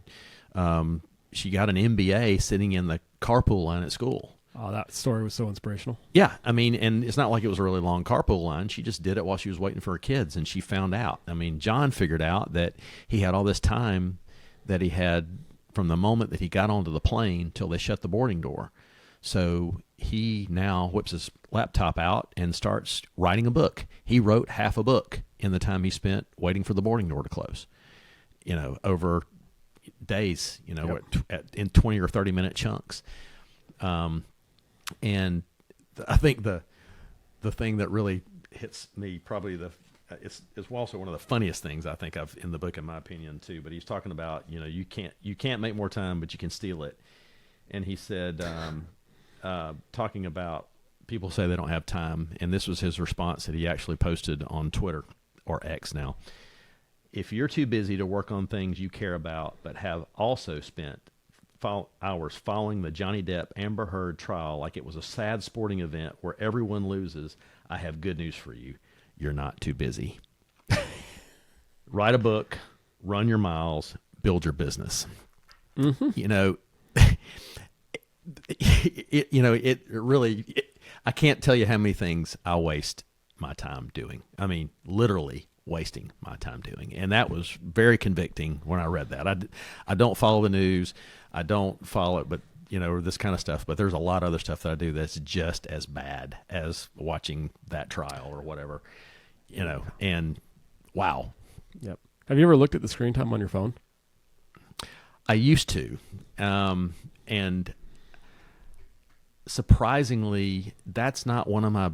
she got an MBA sitting in the carpool line at school. Oh, that story was so inspirational. Yeah. I mean, and it's not like it was a really long carpool line. She just did it while she was waiting for her kids, and she found out. I mean, John figured out that he had all this time that he had from the moment that he got onto the plane till they shut the boarding door. So he now whips his laptop out and starts writing a book. He wrote half a book in the time he spent waiting for the boarding door to close, over days, Yep. in 20 or 30-minute chunks. And I think the thing that really hits me probably it's also one of the funniest things I think I've in the book, in my opinion, too. But he's talking about, you can't make more time, but you can steal it. And he said, talking about people say they don't have time, and this was his response that he actually posted on Twitter, or X now. If you're too busy to work on things you care about, but have also spent hours following the Johnny Depp Amber Heard trial like it was a sad sporting event where everyone loses, I have good news for you. You're not too busy. Write a book, run your miles, build your business. Mm-hmm. It really, I can't tell you how many things I waste my time doing. I mean, literally wasting my time doing. And that was very convicting when I read that. I don't follow the news. I don't follow it, but this kind of stuff. But there's a lot of other stuff that I do that's just as bad as watching that trial or whatever, and wow. Yep. Have you ever looked at the screen time on your phone? I used to. And surprisingly, that's not one of my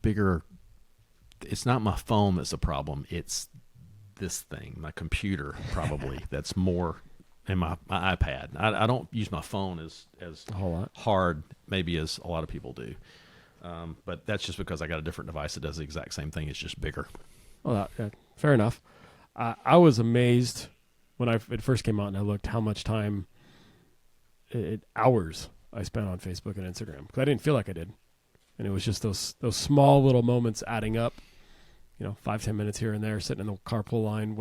bigger, it's not my phone that's a problem. It's this thing, my computer probably, that's more, and my iPad. I don't use my phone as a whole lot hard maybe as a lot of people do. But that's just because I got a different device that does the exact same thing. It's just bigger. Well, fair enough. I was amazed when it first came out and I looked how much time, hours I spent on Facebook and Instagram, because I didn't feel like I did. And it was just those small little moments adding up, 5-10 minutes here and there, sitting in the carpool line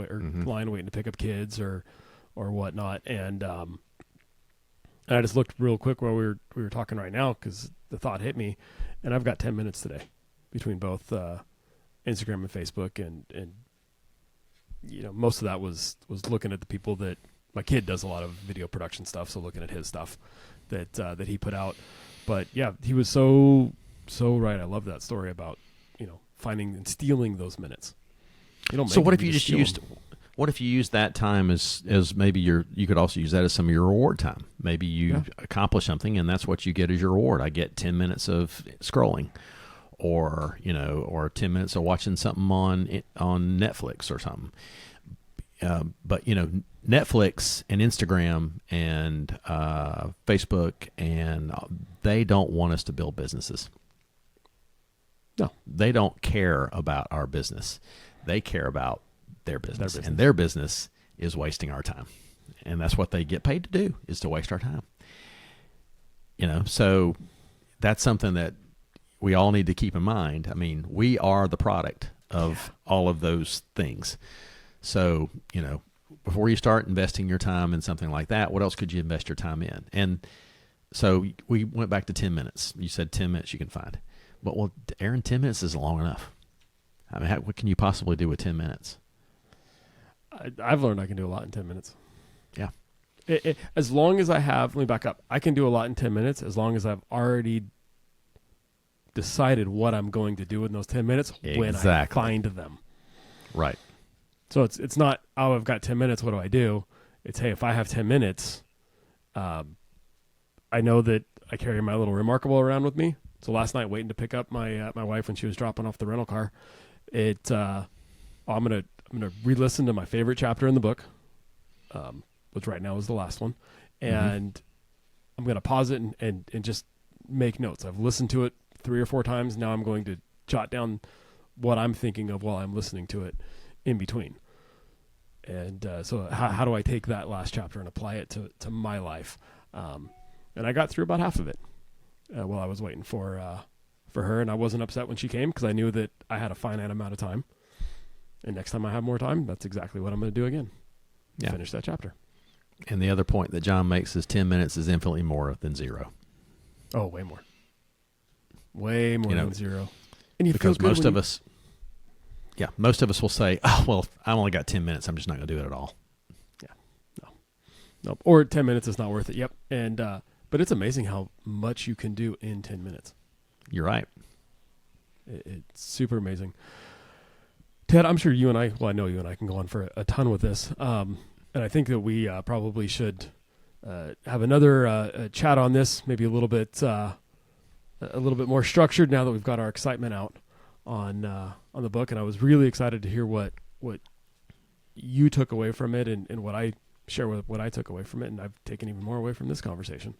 line waiting to pick up kids or whatnot. And I just looked real quick while we were talking right now, because the thought hit me, and I've got 10 minutes today between both Instagram and Facebook, and most of that was looking at the people that my kid does a lot of video production stuff, so looking at his stuff that he put out. But yeah, he was so right. I love that story about finding and stealing those minutes. So what if you just used? What if you use that time as maybe you could also use that as some of your reward time? Maybe you accomplish something, and that's what you get as your reward. I get 10 minutes of scrolling, or 10 minutes of watching something on Netflix or something. But Netflix and Instagram and Facebook, and they don't want us to build businesses. No, they don't care about our business. They care about their business. And their business is wasting our time. and that's what they get paid to do, is to waste our time. So that's something that we all need to keep in mind. I mean, we are the product of all of those things. So, before you start investing your time in something like that, what else could you invest your time in? And so we went back to 10 minutes. You said 10 minutes you can find. But, well, Aaron, 10 minutes isn't long enough. I mean, what can you possibly do with 10 minutes? I've learned I can do a lot in 10 minutes. Yeah. As long as let me back up. I can do a lot in 10 minutes as long as I've already decided what I'm going to do in those 10 minutes when I find them. Right. So it's not, I've got 10 minutes, what do I do? It's, hey, if I have 10 minutes, I know that I carry my little Remarkable around with me. So last night, waiting to pick up my wife when she was dropping off the rental car, I'm gonna re-listen to my favorite chapter in the book, which right now is the last one, and I'm gonna pause it and just make notes. I've listened to it 3 or 4 times. Now I'm going to jot down what I'm thinking of while I'm listening to it in between. And so how do I take that last chapter and apply it to my life? And I got through about half of it while I was waiting for her, and I wasn't upset when she came because I knew that I had a finite amount of time. And next time I have more time, that's exactly what I'm going to do again. Yeah. Finish that chapter. And the other point that John makes is 10 minutes is infinitely more than 0. Oh, way more. Way more than 0. And because most of us will say, oh, well, I only got 10 minutes. I'm just not going to do it at all. Yeah. No. Or 10 minutes is not worth it. Yep. And, but it's amazing how much you can do in 10 minutes. You're right. It's super amazing. Ted, I'm sure you and I know you and I can go on for a ton with this. And I think that we probably should have another chat on this, maybe a little bit more structured now that we've got our excitement out on the book. And I was really excited to hear what you took away from it and what I share with what I took away from it. And I've taken even more away from this conversation.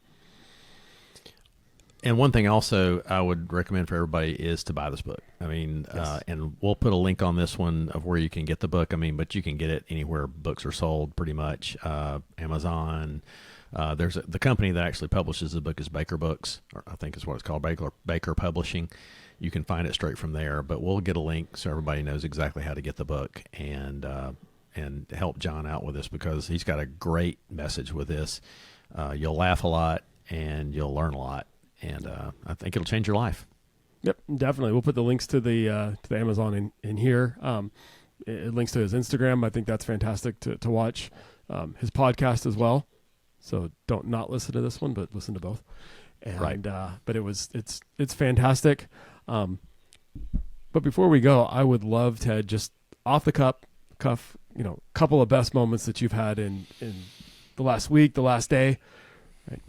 And one thing also I would recommend for everybody is to buy this book. I mean, yes. And we'll put a link on this one of where you can get the book. I mean, but you can get it anywhere books are sold pretty much. Amazon. There's the company that actually publishes the book is Baker Books, or I think is what it's called, Baker Publishing. You can find it straight from there, but we'll get a link so everybody knows exactly how to get the book and help John out with this because he's got a great message with this. You'll laugh a lot and you'll learn a lot. And I think it'll change your life. Yep, definitely. We'll put the links to the Amazon in here. It links to his Instagram. I think that's fantastic to watch. His podcast as well. So don't not listen to this one, but listen to both. And, right. But it's fantastic. But before we go, I would love, Ted, just off the cuff, couple of best moments that you've had in the last week, the last day. Right.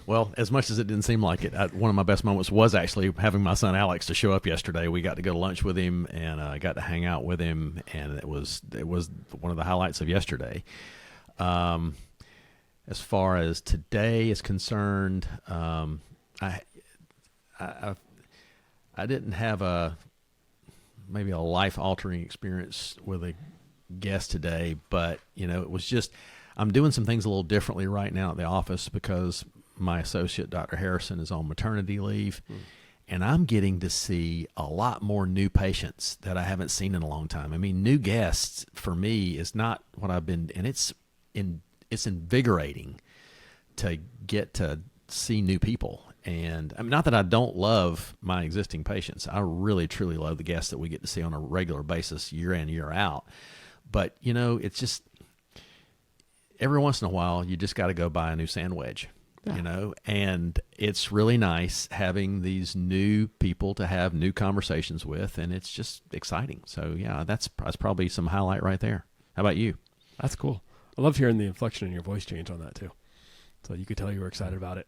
Well, as much as it didn't seem like it, one of my best moments was actually having my son Alex to show up yesterday. We got to go to lunch with him and got to hang out with him, and it was one of the highlights of yesterday. As far as today is concerned, I didn't have maybe a life-altering experience with a guest today, but it was just I'm doing some things a little differently right now at the office because my associate, Dr. Harrison, is on maternity leave, and I'm getting to see a lot more new patients that I haven't seen in a long time. I mean, new guests for me is not what I've been, and it's invigorating to get to see new people. And I mean, not that I don't love my existing patients. I really, truly love the guests that we get to see on a regular basis, year in, year out. But, it's just every once in a while, you just got to go buy a new sand wedge. Yeah. And it's really nice having these new people to have new conversations with, and it's just exciting. So, yeah, that's probably some highlight right there. How about you? That's cool. I love hearing the inflection in your voice change on that, too. So you could tell you were excited about it.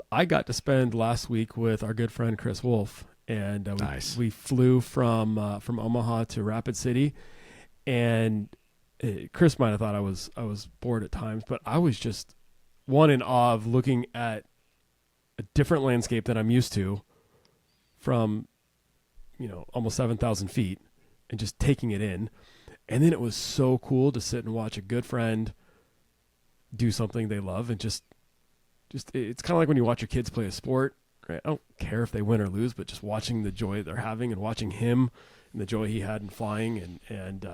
I got to spend last week with our good friend Chris Wolf, and nice. We flew from Omaha to Rapid City, and Chris might have thought I was bored at times, but I was just in awe of looking at a different landscape than I'm used to from, almost 7,000 feet and just taking it in. And then it was so cool to sit and watch a good friend do something they love, and just it's kind of like when you watch your kids play a sport, right? I don't care if they win or lose, but just watching the joy they're having and watching him and the joy he had in flying, and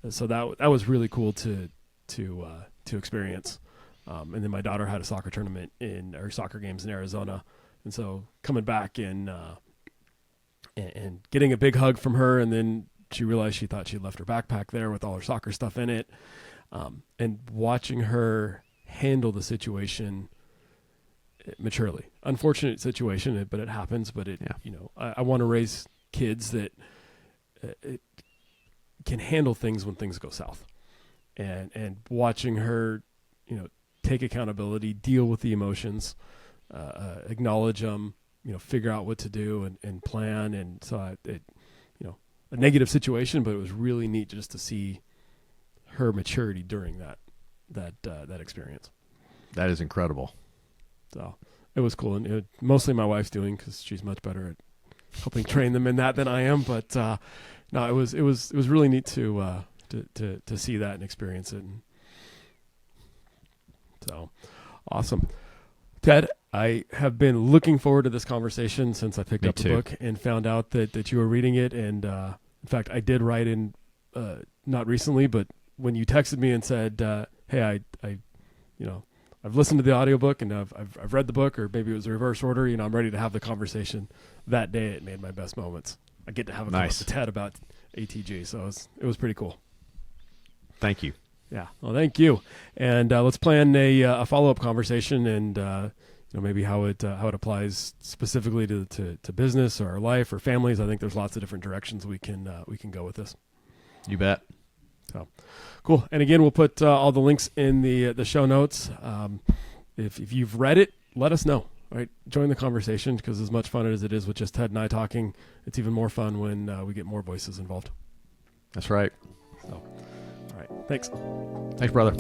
so that was really cool to experience. And then my daughter had a soccer tournament or soccer games in Arizona, and so coming back and getting a big hug from her, and then she realized she thought she'd left her backpack there with all her soccer stuff in it, and watching her handle the situation maturely. Unfortunate situation, but it happens. But I want to raise kids that can handle things when things go south, and watching her, take accountability, deal with the emotions, acknowledge them, figure out what to do and plan. And so a negative situation, but it was really neat just to see her maturity during that experience. That is incredible. So it was cool, and mostly my wife's doing, because she's much better at helping train them in that than I am. But no, it was really neat to see that and experience it. And so awesome, Ted. I have been looking forward to this conversation since I picked up the book and found out that you were reading it. And in fact, I did write in, not recently, but when you texted me and said, "Hey, I've listened to the audiobook and I've read the book," or maybe it was a reverse order, I'm ready to have the conversation. That day, it made my best moments. I get to have a conversation with Ted about ATG, so it was pretty cool. Thank you. Yeah, well, thank you. And let's plan a follow-up conversation, and maybe how it applies specifically to business or our life or families. I think there's lots of different directions we can go with this. You bet. So cool. And again, we'll put all the links in the show notes. If you've read it, let us know. Right, join the conversation, because as much fun as it is with just Ted and I talking, it's even more fun when we get more voices involved. That's right. So, all right. Thanks. Thanks, brother.